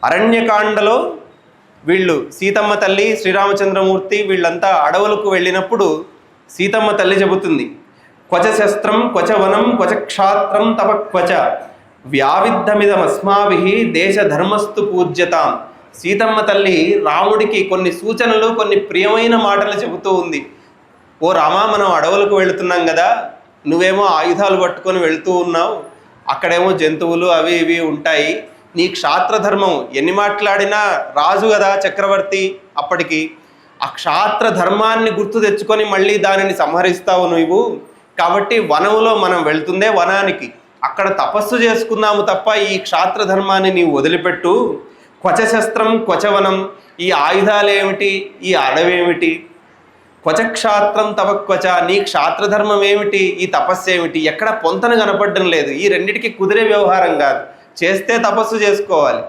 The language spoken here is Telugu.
అరణ్యకాండలో వీళ్ళు సీతమ్మ తల్లి, శ్రీరామచంద్రమూర్తి వీళ్ళంతా అడవులకు వెళ్ళినప్పుడు సీతమ్మ తల్లి చెబుతుంది, క్వచ శస్త్రం క్వచ వనం క్వచ క్షాత్రం తప క్వచ వ్యావిద్ధమిదమస్మాభిః దేశ ధర్మస్తు పూజ్యతాం. సీతమ్మ తల్లి రాముడికి కొన్ని సూచనలు, కొన్ని ప్రియమైన మాటలు చెబుతూ ఉంది. ఓ రామా, మనం అడవులకు వెళుతున్నాం కదా, నువ్వేమో ఆయుధాలు పట్టుకొని వెళుతూ ఉన్నావు, అక్కడేమో జంతువులు అవి ఇవి ఉంటాయి. నీ క్షాత్రధర్మం, ఎన్ని మాట్లాడినా రాజు కదా చక్రవర్తి అప్పటికి, ఆ క్షాత్ర ధర్మాన్ని గుర్తు తెచ్చుకొని మళ్ళీ దానిని సంహరిస్తావు నువ్వు. కాబట్టి వనంలో మనం వెళ్తుందే వనానికి, అక్కడ తపస్సు చేసుకుందాము తప్ప ఈ క్షాత్ర ధర్మాన్ని నీవు వదిలిపెట్టు. క్వచశస్త్రం క్వచవనం, ఈ ఆయుధాలు ఏమిటి, ఈ అడవేమిటి, క్వచక్షాత్రం తవ క్వచ, నీ క్షాత్రధర్మం ఏమిటి, ఈ తపస్సు ఏమిటి, ఎక్కడ పొంతన కనపడడం లేదు. ఈ రెండిటికి కుదిరే వ్యవహారం కాదు, చేస్తే తపస్సు చేసుకోవాలి.